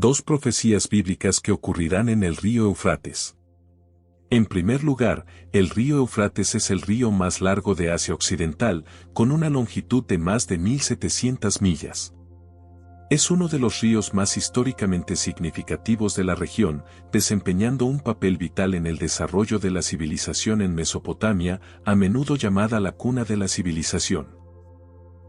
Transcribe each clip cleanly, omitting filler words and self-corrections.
Dos profecías bíblicas que ocurrirán en el río Eufrates. En primer lugar, el río Eufrates es el río más largo de Asia Occidental, con una longitud de más de 1.700 millas. Es uno de los ríos más históricamente significativos de la región, desempeñando un papel vital en el desarrollo de la civilización en Mesopotamia, a menudo llamada la cuna de la civilización.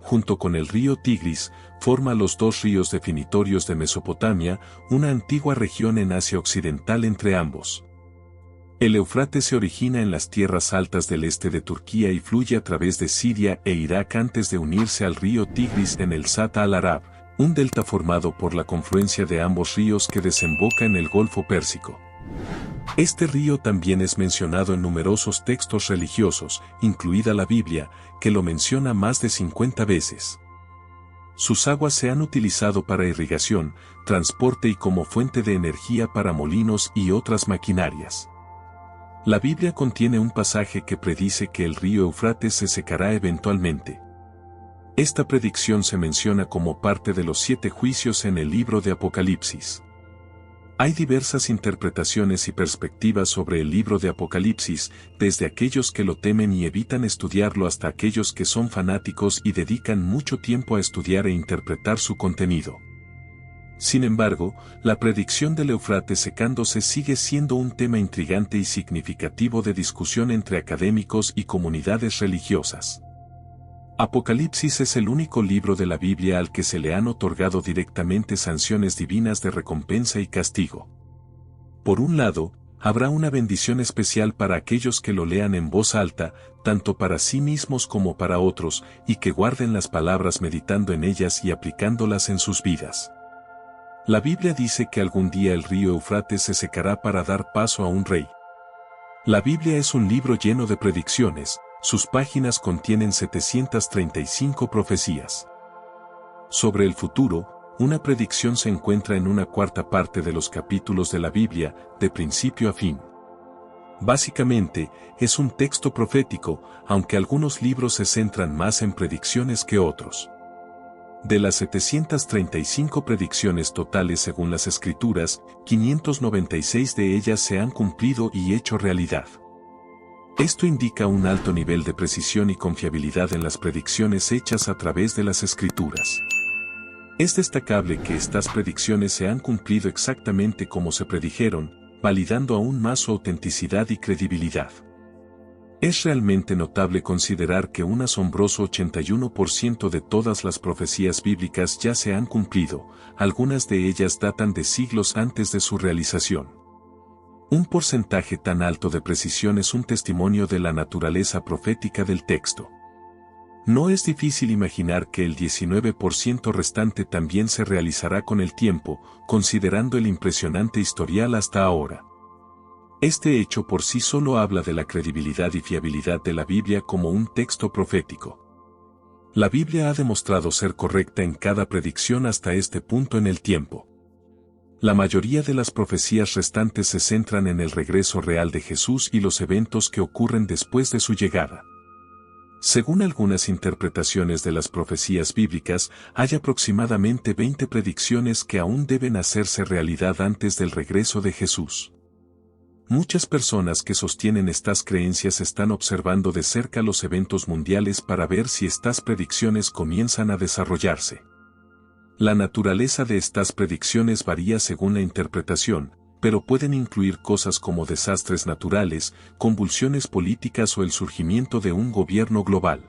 Junto con el río Tigris, forma los dos ríos definitorios de Mesopotamia, una antigua región en Asia Occidental entre ambos. El Éufrates se origina en las tierras altas del este de Turquía y fluye a través de Siria e Irak antes de unirse al río Tigris en el Sat al-Arab, un delta formado por la confluencia de ambos ríos que desemboca en el Golfo Pérsico. Este río también es mencionado en numerosos textos religiosos, incluida la Biblia, que lo menciona más de 50 veces. Sus aguas se han utilizado para irrigación, transporte y como fuente de energía para molinos y otras maquinarias. La Biblia contiene un pasaje que predice que el río Éufrates se secará eventualmente. Esta predicción se menciona como parte de los 7 juicios en el libro de Apocalipsis. Hay diversas interpretaciones y perspectivas sobre el libro de Apocalipsis, desde aquellos que lo temen y evitan estudiarlo hasta aquellos que son fanáticos y dedican mucho tiempo a estudiar e interpretar su contenido. Sin embargo, la predicción del Éufrates secándose sigue siendo un tema intrigante y significativo de discusión entre académicos y comunidades religiosas. Apocalipsis es el único libro de la Biblia al que se le han otorgado directamente sanciones divinas de recompensa y castigo. Por un lado, habrá una bendición especial para aquellos que lo lean en voz alta, tanto para sí mismos como para otros, y que guarden las palabras meditando en ellas y aplicándolas en sus vidas. La Biblia dice que algún día el río Éufrates se secará para dar paso a un rey. La Biblia es un libro lleno de predicciones, sus páginas contienen 735 profecías. Sobre el futuro, una predicción se encuentra en una cuarta parte de los capítulos de la Biblia, de principio a fin. Básicamente, es un texto profético, aunque algunos libros se centran más en predicciones que otros. De las 735 predicciones totales según las Escrituras, 596 de ellas se han cumplido y hecho realidad. Esto indica un alto nivel de precisión y confiabilidad en las predicciones hechas a través de las Escrituras. Es destacable que estas predicciones se han cumplido exactamente como se predijeron, validando aún más su autenticidad y credibilidad. Es realmente notable considerar que un asombroso 81% de todas las profecías bíblicas ya se han cumplido, algunas de ellas datan de siglos antes de su realización. Un porcentaje tan alto de precisión es un testimonio de la naturaleza profética del texto. No es difícil imaginar que el 19% restante también se realizará con el tiempo, considerando el impresionante historial hasta ahora. Este hecho por sí solo habla de la credibilidad y fiabilidad de la Biblia como un texto profético. La Biblia ha demostrado ser correcta en cada predicción hasta este punto en el tiempo. La mayoría de las profecías restantes se centran en el regreso real de Jesús y los eventos que ocurren después de su llegada. Según algunas interpretaciones de las profecías bíblicas, hay aproximadamente 20 predicciones que aún deben hacerse realidad antes del regreso de Jesús. Muchas personas que sostienen estas creencias están observando de cerca los eventos mundiales para ver si estas predicciones comienzan a desarrollarse. La naturaleza de estas predicciones varía según la interpretación, pero pueden incluir cosas como desastres naturales, convulsiones políticas o el surgimiento de un gobierno global.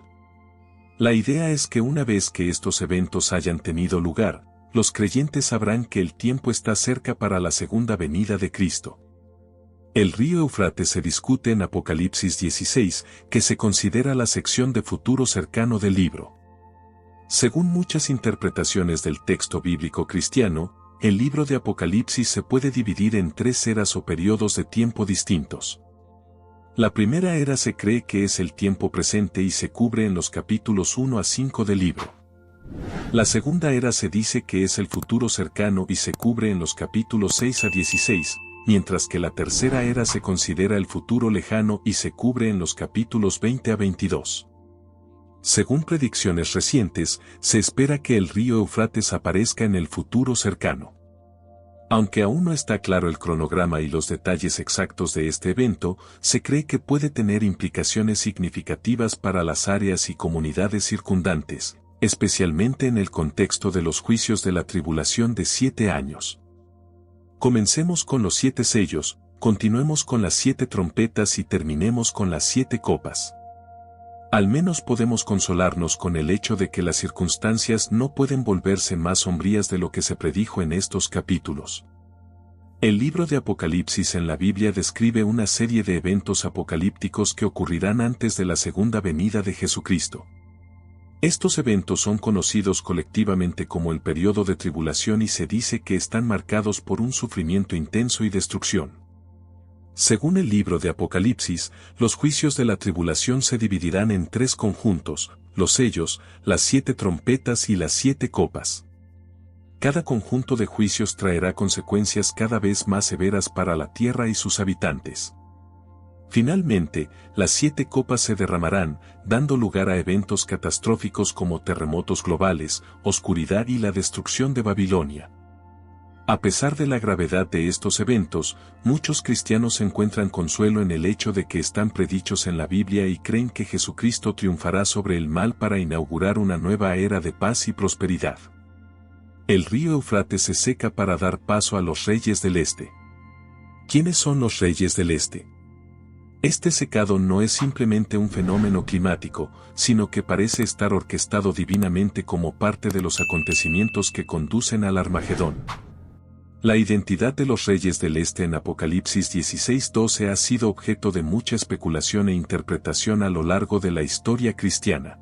La idea es que una vez que estos eventos hayan tenido lugar, los creyentes sabrán que el tiempo está cerca para la segunda venida de Cristo. El río Éufrates se discute en Apocalipsis 16, que se considera la sección de futuro cercano del libro. Según muchas interpretaciones del texto bíblico cristiano, el libro de Apocalipsis se puede dividir en 3 eras o periodos de tiempo distintos. La primera era se cree que es el tiempo presente y se cubre en los capítulos 1 a 5 del libro. La segunda era se dice que es el futuro cercano y se cubre en los capítulos 6 a 16, mientras que la tercera era se considera el futuro lejano y se cubre en los capítulos 20 a 22. Según predicciones recientes, se espera que el río Éufrates aparezca en el futuro cercano. Aunque aún no está claro el cronograma y los detalles exactos de este evento, se cree que puede tener implicaciones significativas para las áreas y comunidades circundantes, especialmente en el contexto de los juicios de la tribulación de 7 años. Comencemos con los 7 sellos, continuemos con las 7 trompetas y terminemos con las 7 copas. Al menos podemos consolarnos con el hecho de que las circunstancias no pueden volverse más sombrías de lo que se predijo en estos capítulos. El libro de Apocalipsis en la Biblia describe una serie de eventos apocalípticos que ocurrirán antes de la segunda venida de Jesucristo. Estos eventos son conocidos colectivamente como el periodo de tribulación y se dice que están marcados por un sufrimiento intenso y destrucción. Según el libro de Apocalipsis, los juicios de la tribulación se dividirán en 3 conjuntos, los sellos, las 7 trompetas y las 7 copas. Cada conjunto de juicios traerá consecuencias cada vez más severas para la tierra y sus habitantes. Finalmente, las 7 copas se derramarán, dando lugar a eventos catastróficos como terremotos globales, oscuridad y la destrucción de Babilonia. A pesar de la gravedad de estos eventos, muchos cristianos encuentran consuelo en el hecho de que están predichos en la Biblia y creen que Jesucristo triunfará sobre el mal para inaugurar una nueva era de paz y prosperidad. El río Éufrates se seca para dar paso a los reyes del este. ¿Quiénes son los reyes del este? Este secado no es simplemente un fenómeno climático, sino que parece estar orquestado divinamente como parte de los acontecimientos que conducen al Armagedón. La identidad de los reyes del este en Apocalipsis 16:12 ha sido objeto de mucha especulación e interpretación a lo largo de la historia cristiana.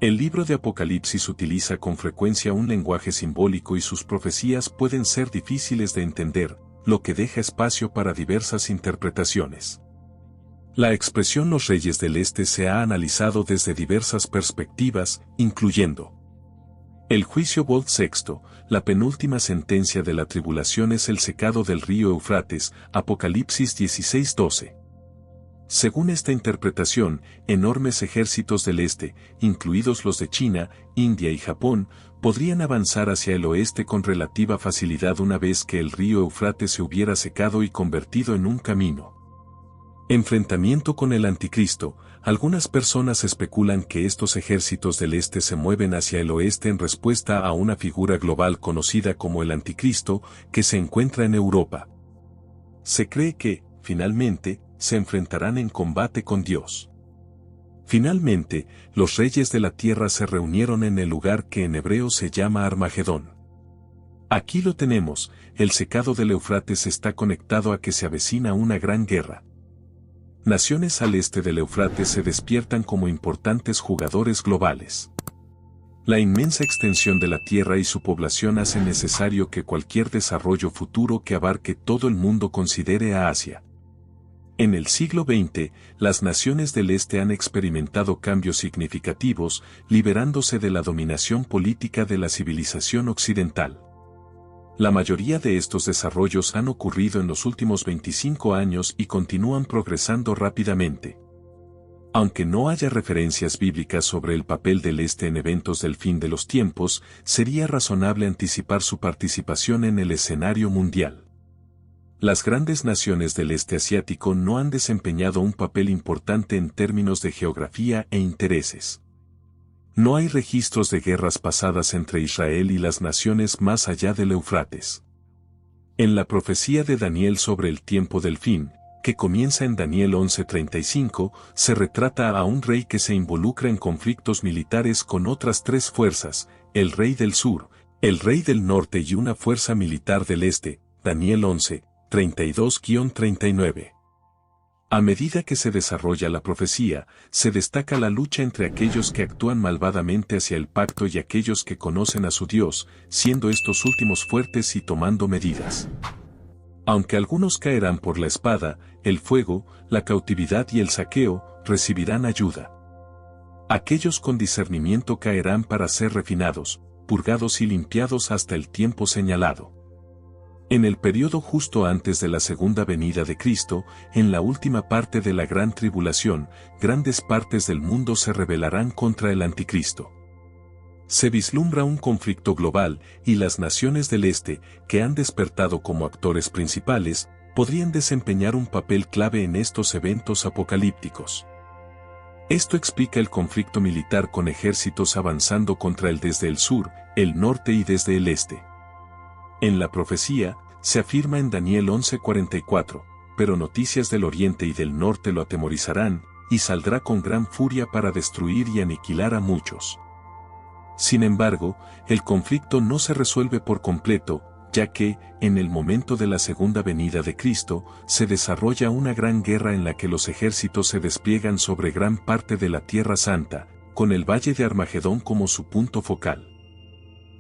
El libro de Apocalipsis utiliza con frecuencia un lenguaje simbólico y sus profecías pueden ser difíciles de entender, lo que deja espacio para diversas interpretaciones. La expresión los reyes del este se ha analizado desde diversas perspectivas, incluyendo el juicio Bolt VI, la penúltima sentencia de la tribulación es el secado del río Éufrates, Apocalipsis 16:12. Según esta interpretación, enormes ejércitos del este, incluidos los de China, India y Japón, podrían avanzar hacia el oeste con relativa facilidad una vez que el río Éufrates se hubiera secado y convertido en un camino. Enfrentamiento con el Anticristo. Algunas personas especulan que estos ejércitos del este se mueven hacia el oeste en respuesta a una figura global conocida como el Anticristo, que se encuentra en Europa. Se cree que, finalmente, se enfrentarán en combate con Dios. Finalmente, los reyes de la tierra se reunieron en el lugar que en hebreo se llama Armagedón. Aquí lo tenemos, el secado del Éufrates está conectado a que se avecina una gran guerra. Naciones al este del Éufrates se despiertan como importantes jugadores globales. La inmensa extensión de la Tierra y su población hacen necesario que cualquier desarrollo futuro que abarque todo el mundo considere a Asia. En el siglo XX, las naciones del este han experimentado cambios significativos, liberándose de la dominación política de la civilización occidental. La mayoría de estos desarrollos han ocurrido en los últimos 25 años y continúan progresando rápidamente. Aunque no haya referencias bíblicas sobre el papel del este en eventos del fin de los tiempos, sería razonable anticipar su participación en el escenario mundial. Las grandes naciones del este asiático no han desempeñado un papel importante en términos de geografía e intereses. No hay registros de guerras pasadas entre Israel y las naciones más allá del Éufrates. En la profecía de Daniel sobre el tiempo del fin, que comienza en Daniel 11:35, se retrata a un rey que se involucra en conflictos militares con otras 3 fuerzas, el rey del sur, el rey del norte y una fuerza militar del este, Daniel 11:32-39. A medida que se desarrolla la profecía, se destaca la lucha entre aquellos que actúan malvadamente hacia el pacto y aquellos que conocen a su Dios, siendo estos últimos fuertes y tomando medidas. Aunque algunos caerán por la espada, el fuego, la cautividad y el saqueo, recibirán ayuda. Aquellos con discernimiento caerán para ser refinados, purgados y limpiados hasta el tiempo señalado. En el periodo justo antes de la segunda venida de Cristo, en la última parte de la gran tribulación, grandes partes del mundo se rebelarán contra el Anticristo. Se vislumbra un conflicto global y las naciones del Este, que han despertado como actores principales, podrían desempeñar un papel clave en estos eventos apocalípticos. Esto explica el conflicto militar con ejércitos avanzando contra él desde el sur, el norte y desde el este. En la profecía, se afirma en Daniel 11:44, pero noticias del oriente y del norte lo atemorizarán, y saldrá con gran furia para destruir y aniquilar a muchos. Sin embargo, el conflicto no se resuelve por completo, ya que, en el momento de la segunda venida de Cristo, se desarrolla una gran guerra en la que los ejércitos se despliegan sobre gran parte de la Tierra Santa, con el Valle de Armagedón como su punto focal.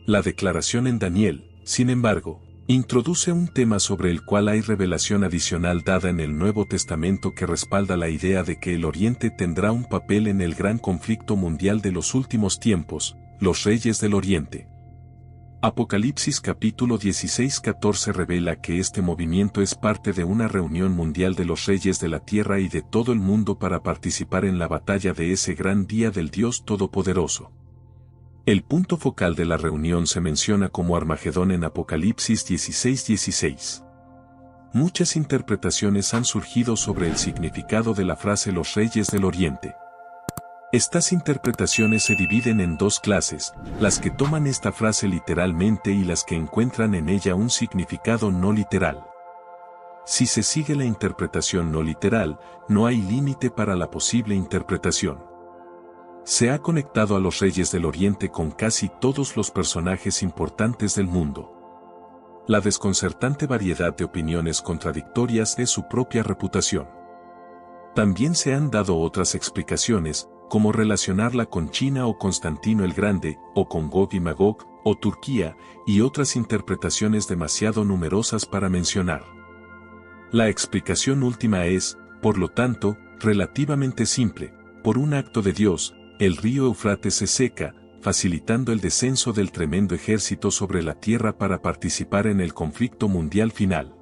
La declaración en Daniel, sin embargo, introduce un tema sobre el cual hay revelación adicional dada en el Nuevo Testamento que respalda la idea de que el Oriente tendrá un papel en el gran conflicto mundial de los últimos tiempos, los reyes del Oriente. Apocalipsis capítulo 16-14 revela que este movimiento es parte de una reunión mundial de los reyes de la tierra y de todo el mundo para participar en la batalla de ese gran día del Dios Todopoderoso. El punto focal de la reunión se menciona como Armagedón en Apocalipsis 16:16. Muchas interpretaciones han surgido sobre el significado de la frase los reyes del Oriente. Estas interpretaciones se dividen en dos clases, las que toman esta frase literalmente y las que encuentran en ella un significado no literal. Si se sigue la interpretación no literal, no hay límite para la posible interpretación. Se ha conectado a los reyes del Oriente con casi todos los personajes importantes del mundo. La desconcertante variedad de opiniones contradictorias es su propia reputación. También se han dado otras explicaciones, como relacionarla con China o Constantino el Grande, o con Gog y Magog, o Turquía, y otras interpretaciones demasiado numerosas para mencionar. La explicación última es, por lo tanto, relativamente simple. Por un acto de Dios, el río Éufrates se seca, facilitando el descenso del tremendo ejército sobre la tierra para participar en el conflicto mundial final.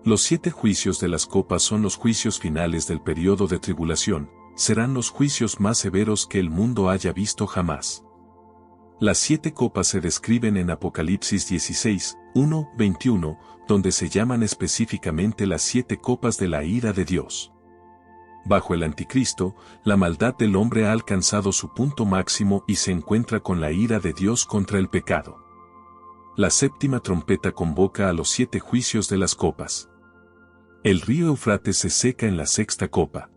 Los 7 juicios de las copas son los juicios finales del periodo de tribulación, serán los juicios más severos que el mundo haya visto jamás. Las 7 copas se describen en Apocalipsis 16:1-21, donde se llaman específicamente las 7 copas de la ira de Dios. Bajo el Anticristo, la maldad del hombre ha alcanzado su punto máximo y se encuentra con la ira de Dios contra el pecado. La 7ª trompeta convoca a los 7 juicios de las copas. El río Éufrates se seca en la 6ª copa.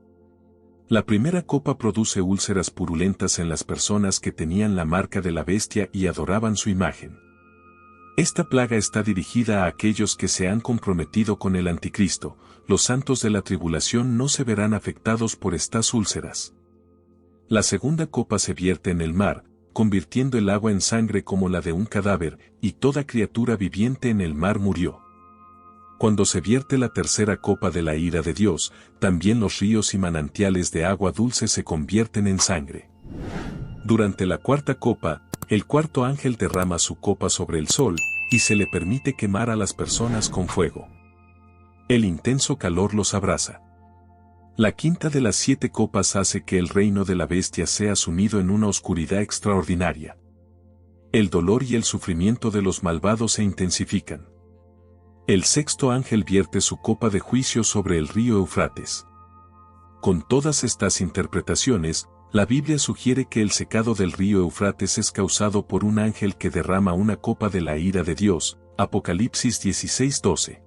La primera copa produce úlceras purulentas en las personas que tenían la marca de la bestia y adoraban su imagen. Esta plaga está dirigida a aquellos que se han comprometido con el Anticristo. Los santos de la tribulación no se verán afectados por estas úlceras. La segunda copa se vierte en el mar, convirtiendo el agua en sangre como la de un cadáver, y toda criatura viviente en el mar murió. Cuando se vierte la tercera copa de la ira de Dios, también los ríos y manantiales de agua dulce se convierten en sangre. Durante la cuarta copa, el cuarto ángel derrama su copa sobre el sol, y se le permite quemar a las personas con fuego. El intenso calor los abraza. La quinta de las 7 copas hace que el reino de la bestia sea sumido en una oscuridad extraordinaria. El dolor y el sufrimiento de los malvados se intensifican. El sexto ángel vierte su copa de juicio sobre el río Éufrates. Con todas estas interpretaciones, la Biblia sugiere que el secado del río Éufrates es causado por un ángel que derrama una copa de la ira de Dios, Apocalipsis 16:12.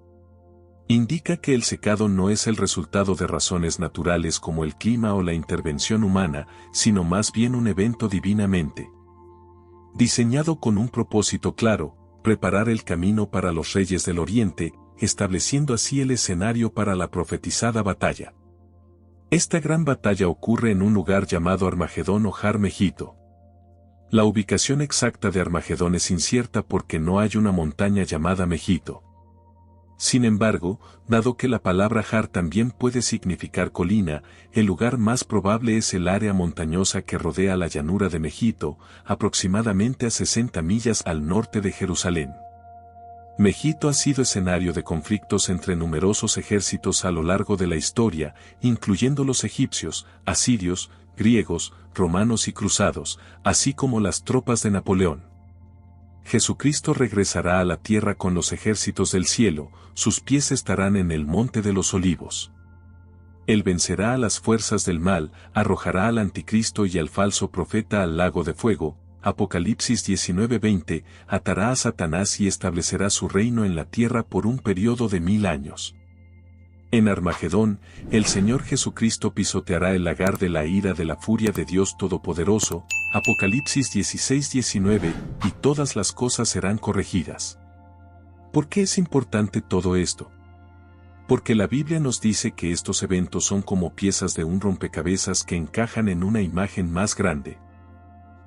Indica que el secado no es el resultado de razones naturales como el clima o la intervención humana, sino más bien un evento divinamente diseñado con un propósito claro: preparar el camino para los reyes del Oriente, estableciendo así el escenario para la profetizada batalla. Esta gran batalla ocurre en un lugar llamado Armagedón o Har Megiddo. La ubicación exacta de Armagedón es incierta porque no hay una montaña llamada Megiddo. Sin embargo, dado que la palabra Har también puede significar colina, el lugar más probable es el área montañosa que rodea la llanura de Megiddo, aproximadamente a 60 millas al norte de Jerusalén. Megiddo ha sido escenario de conflictos entre numerosos ejércitos a lo largo de la historia, incluyendo los egipcios, asirios, griegos, romanos y cruzados, así como las tropas de Napoleón. Jesucristo regresará a la tierra con los ejércitos del cielo, sus pies estarán en el monte de los olivos. Él vencerá a las fuerzas del mal, arrojará al anticristo y al falso profeta al lago de fuego, Apocalipsis 19:20, atará a Satanás y establecerá su reino en la tierra por un periodo de 1000 años. En Armagedón, el Señor Jesucristo pisoteará el lagar de la ira de la furia de Dios Todopoderoso, Apocalipsis 16:19, y todas las cosas serán corregidas. ¿Por qué es importante todo esto? Porque la Biblia nos dice que estos eventos son como piezas de un rompecabezas que encajan en una imagen más grande.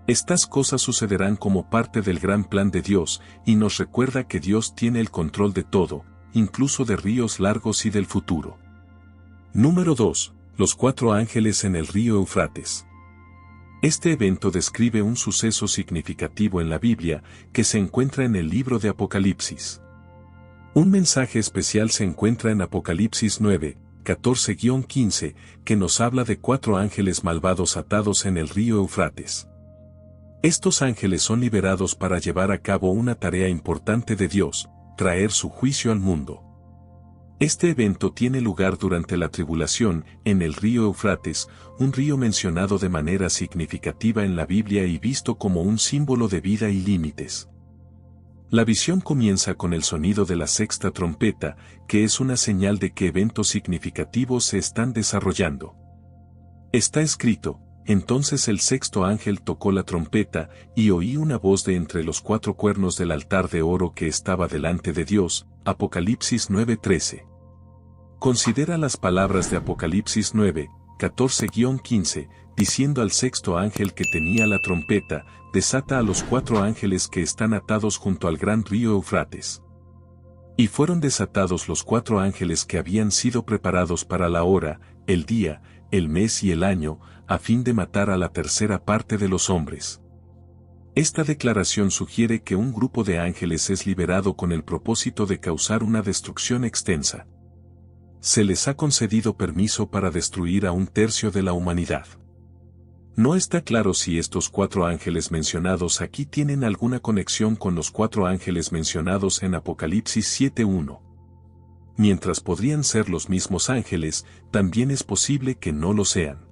Estas cosas sucederán como parte del gran plan de Dios, y nos recuerda que Dios tiene el control de todo, incluso de ríos largos y del futuro. Número 2. Los 4 ángeles en el río Eufrates. Este evento describe un suceso significativo en la Biblia, que se encuentra en el libro de Apocalipsis. Un mensaje especial se encuentra en Apocalipsis 9, 14-15, que nos habla de 4 ángeles malvados atados en el río Eufrates. Estos ángeles son liberados para llevar a cabo una tarea importante de Dios, traer su juicio al mundo. Este evento tiene lugar durante la tribulación, en el río Eufrates, un río mencionado de manera significativa en la Biblia y visto como un símbolo de vida y límites. La visión comienza con el sonido de la sexta trompeta, que es una señal de que eventos significativos se están desarrollando. Está escrito: entonces el sexto ángel tocó la trompeta, y oí una voz de entre los 4 cuernos del altar de oro que estaba delante de Dios, Apocalipsis 9:13. Considera las palabras de Apocalipsis 9, 14-15, diciendo al sexto ángel que tenía la trompeta: desata a los 4 ángeles que están atados junto al gran río Eufrates. Y fueron desatados los 4 ángeles que habían sido preparados para la hora, el día, el mes y el año, a fin de matar a la tercera parte de los hombres. Esta declaración sugiere que un grupo de ángeles es liberado con el propósito de causar una destrucción extensa. Se les ha concedido permiso para destruir a 1/3 de la humanidad. No está claro si estos 4 ángeles mencionados aquí tienen alguna conexión con los 4 ángeles mencionados en Apocalipsis 7:1. Mientras podrían ser los mismos ángeles, también es posible que no lo sean.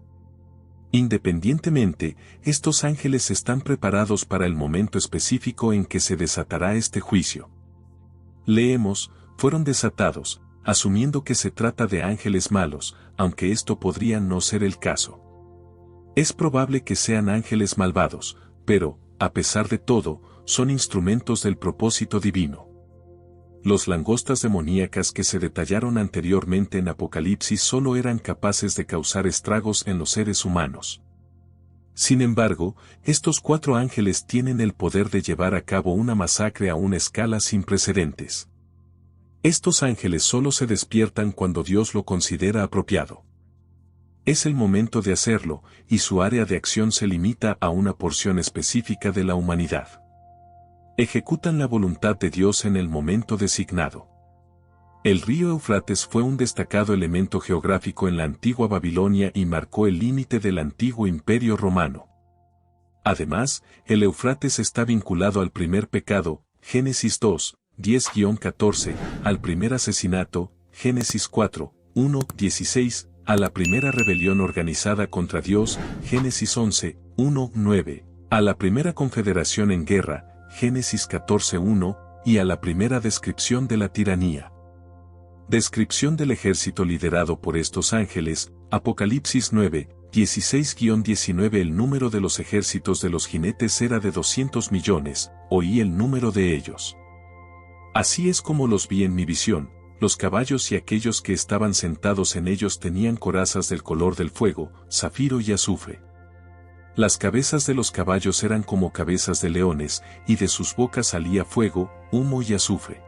Independientemente, estos ángeles están preparados para el momento específico en que se desatará este juicio. Leemos: fueron desatados, asumiendo que se trata de ángeles malos, aunque esto podría no ser el caso. Es probable que sean ángeles malvados, pero, a pesar de todo, son instrumentos del propósito divino. Los langostas demoníacas que se detallaron anteriormente en Apocalipsis solo eran capaces de causar estragos en los seres humanos. Sin embargo, estos 4 ángeles tienen el poder de llevar a cabo una masacre a una escala sin precedentes. Estos ángeles solo se despiertan cuando Dios lo considera apropiado. Es el momento de hacerlo, y su área de acción se limita a una porción específica de la humanidad. Ejecutan la voluntad de Dios en el momento designado. El río Eufrates fue un destacado elemento geográfico en la antigua Babilonia y marcó el límite del antiguo imperio romano. Además, el Eufrates está vinculado al primer pecado, Génesis 2, 10-14, al primer asesinato, Génesis 4, 1-16, a la primera rebelión organizada contra Dios, Génesis 11, 1-9, a la primera confederación en guerra, Génesis 14:1, y a la primera descripción de la tiranía. Descripción del ejército liderado por estos ángeles, Apocalipsis 9, 16-19. El número de los ejércitos de los jinetes era de 200 millones, oí el número de ellos. Así es como los vi en mi visión: los caballos y aquellos que estaban sentados en ellos tenían corazas del color del fuego, zafiro y azufre. Las cabezas de los caballos eran como cabezas de leones, y de sus bocas salía fuego, humo y azufre.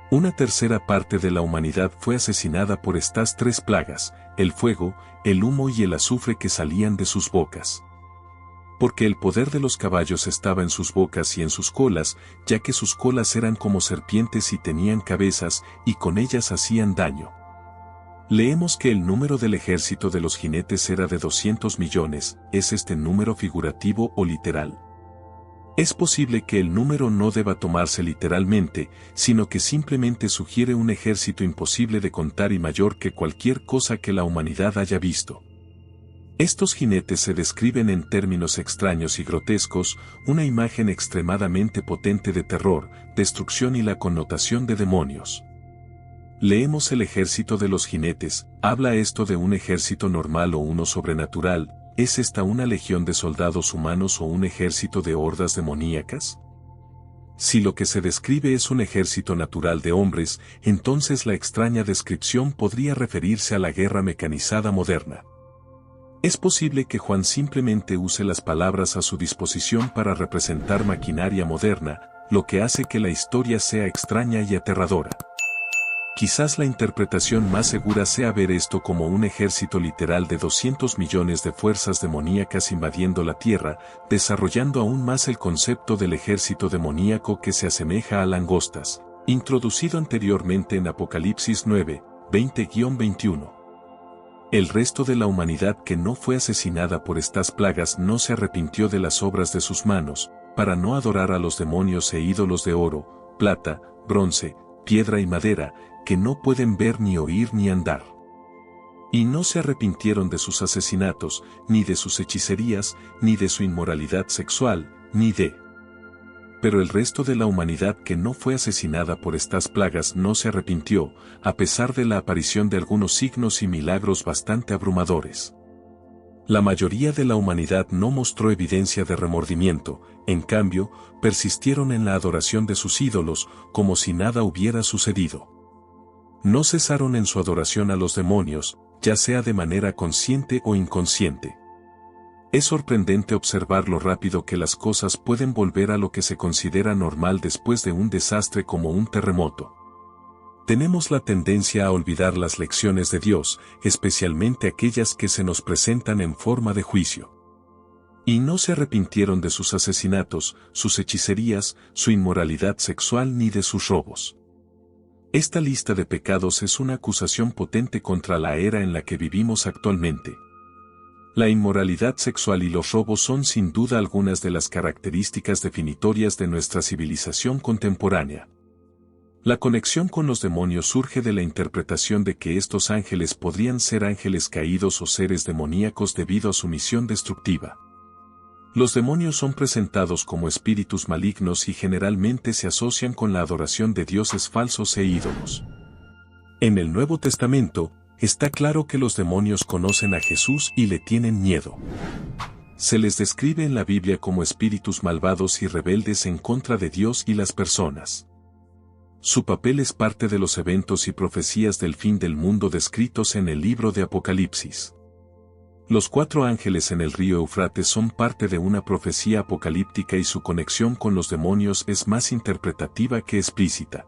Una tercera parte de la humanidad fue asesinada por estas 3 plagas: el fuego, el humo y el azufre que salían de sus bocas. Porque el poder de los caballos estaba en sus bocas y en sus colas, ya que sus colas eran como serpientes y tenían cabezas, y con ellas hacían daño. Leemos que el número del ejército de los jinetes era de 200 millones, ¿es este número figurativo o literal? Es posible que el número no deba tomarse literalmente, sino que simplemente sugiere un ejército imposible de contar y mayor que cualquier cosa que la humanidad haya visto. Estos jinetes se describen en términos extraños y grotescos, una imagen extremadamente potente de terror, destrucción y la connotación de demonios. Leemos el ejército de los jinetes, ¿habla esto de un ejército normal o uno sobrenatural? ¿Es esta una legión de soldados humanos o un ejército de hordas demoníacas? Si lo que se describe es un ejército natural de hombres, entonces la extraña descripción podría referirse a la guerra mecanizada moderna. Es posible que Juan simplemente use las palabras a su disposición para representar maquinaria moderna, lo que hace que la historia sea extraña y aterradora. Quizás la interpretación más segura sea ver esto como un ejército literal de 200 millones de fuerzas demoníacas invadiendo la Tierra, desarrollando aún más el concepto del ejército demoníaco que se asemeja a langostas, introducido anteriormente en Apocalipsis 9, 20-21. El resto de la humanidad que no fue asesinada por estas plagas no se arrepintió de las obras de sus manos, para no adorar a los demonios e ídolos de oro, plata, bronce, piedra y madera, que no pueden ver ni oír ni andar. Y no se arrepintieron de sus asesinatos, ni de sus hechicerías, ni de su inmoralidad sexual, ni de... Pero el resto de la humanidad que no fue asesinada por estas plagas no se arrepintió, a pesar de la aparición de algunos signos y milagros bastante abrumadores. La mayoría de la humanidad no mostró evidencia de remordimiento, en cambio, persistieron en la adoración de sus ídolos, como si nada hubiera sucedido. No cesaron en su adoración a los demonios, ya sea de manera consciente o inconsciente. Es sorprendente observar lo rápido que las cosas pueden volver a lo que se considera normal después de un desastre como un terremoto. Tenemos la tendencia a olvidar las lecciones de Dios, especialmente aquellas que se nos presentan en forma de juicio. Y no se arrepintieron de sus asesinatos, sus hechicerías, su inmoralidad sexual ni de sus robos. Esta lista de pecados es una acusación potente contra la era en la que vivimos actualmente. La inmoralidad sexual y los robos son sin duda algunas de las características definitorias de nuestra civilización contemporánea. La conexión con los demonios surge de la interpretación de que estos ángeles podrían ser ángeles caídos o seres demoníacos debido a su misión destructiva. Los demonios son presentados como espíritus malignos y generalmente se asocian con la adoración de dioses falsos e ídolos. En el Nuevo Testamento, está claro que los demonios conocen a Jesús y le tienen miedo. Se les describe en la Biblia como espíritus malvados y rebeldes en contra de Dios y las personas. Su papel es parte de los eventos y profecías del fin del mundo descritos en el libro de Apocalipsis. Los 4 ángeles en el río Eufrates son parte de una profecía apocalíptica y su conexión con los demonios es más interpretativa que explícita.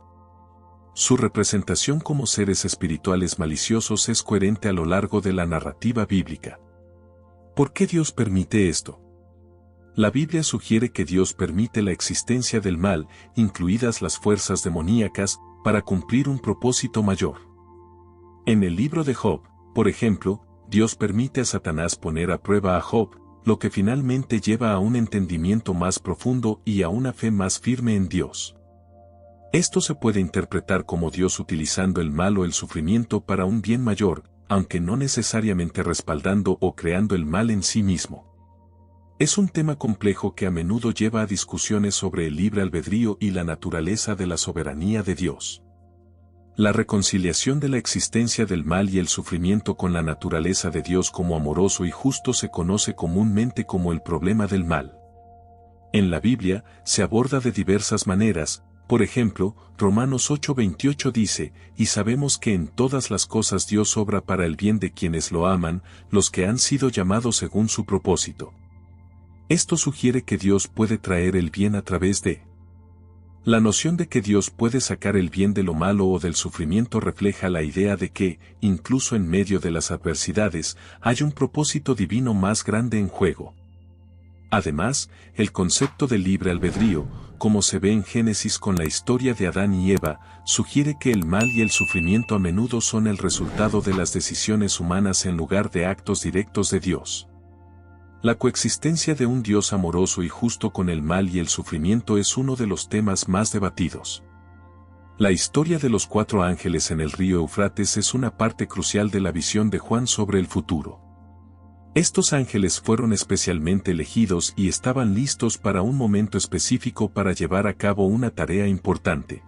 Su representación como seres espirituales maliciosos es coherente a lo largo de la narrativa bíblica. ¿Por qué Dios permite esto? La Biblia sugiere que Dios permite la existencia del mal, incluidas las fuerzas demoníacas, para cumplir un propósito mayor. En el libro de Job, por ejemplo, Dios permite a Satanás poner a prueba a Job, lo que finalmente lleva a un entendimiento más profundo y a una fe más firme en Dios. Esto se puede interpretar como Dios utilizando el mal o el sufrimiento para un bien mayor, aunque no necesariamente respaldando o creando el mal en sí mismo. Es un tema complejo que a menudo lleva a discusiones sobre el libre albedrío y la naturaleza de la soberanía de Dios. La reconciliación de la existencia del mal y el sufrimiento con la naturaleza de Dios como amoroso y justo se conoce comúnmente como el problema del mal. En la Biblia, se aborda de diversas maneras. Por ejemplo, Romanos 8:28 dice, y sabemos que en todas las cosas Dios obra para el bien de quienes lo aman, los que han sido llamados según su propósito. Esto sugiere que Dios puede traer el bien a través de. La noción de que Dios puede sacar el bien de lo malo o del sufrimiento refleja la idea de que, incluso en medio de las adversidades, hay un propósito divino más grande en juego. Además, el concepto de libre albedrío, como se ve en Génesis con la historia de Adán y Eva, sugiere que el mal y el sufrimiento a menudo son el resultado de las decisiones humanas en lugar de actos directos de Dios. La coexistencia de un Dios amoroso y justo con el mal y el sufrimiento es uno de los temas más debatidos. La historia de los 4 ángeles en el río Éufrates es una parte crucial de la visión de Juan sobre el futuro. Estos ángeles fueron especialmente elegidos y estaban listos para un momento específico para llevar a cabo una tarea importante.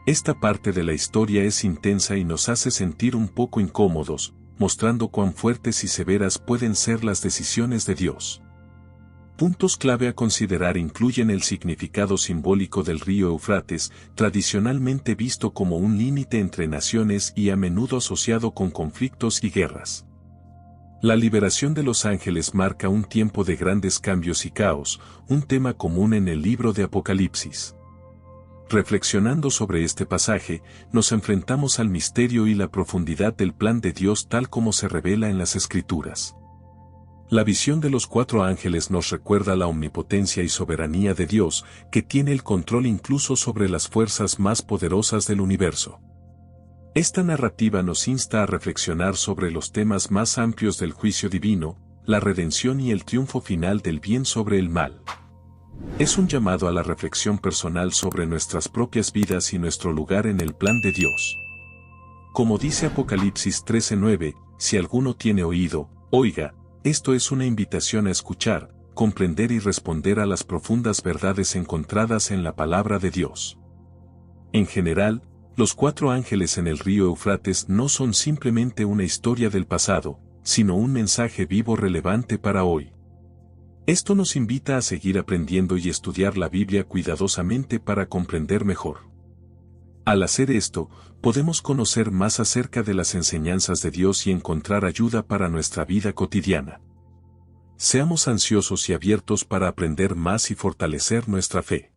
Esta parte de la historia es intensa y nos hace sentir un poco incómodos, mostrando cuán fuertes y severas pueden ser las decisiones de Dios. Puntos clave a considerar incluyen el significado simbólico del río Éufrates, tradicionalmente visto como un límite entre naciones y a menudo asociado con conflictos y guerras. La liberación de los ángeles marca un tiempo de grandes cambios y caos, un tema común en el libro de Apocalipsis. Reflexionando sobre este pasaje, nos enfrentamos al misterio y la profundidad del plan de Dios tal como se revela en las Escrituras. La visión de los 4 ángeles nos recuerda la omnipotencia y soberanía de Dios, que tiene el control incluso sobre las fuerzas más poderosas del universo. Esta narrativa nos insta a reflexionar sobre los temas más amplios del juicio divino, la redención y el triunfo final del bien sobre el mal. Es un llamado a la reflexión personal sobre nuestras propias vidas y nuestro lugar en el plan de Dios. Como dice Apocalipsis 13:9, si alguno tiene oído, oiga. Esto es una invitación a escuchar, comprender y responder a las profundas verdades encontradas en la palabra de Dios. En general, los 4 ángeles en el río Éufrates no son simplemente una historia del pasado, sino un mensaje vivo relevante para hoy. Esto nos invita a seguir aprendiendo y estudiar la Biblia cuidadosamente para comprender mejor. Al hacer esto, podemos conocer más acerca de las enseñanzas de Dios y encontrar ayuda para nuestra vida cotidiana. Seamos ansiosos y abiertos para aprender más y fortalecer nuestra fe.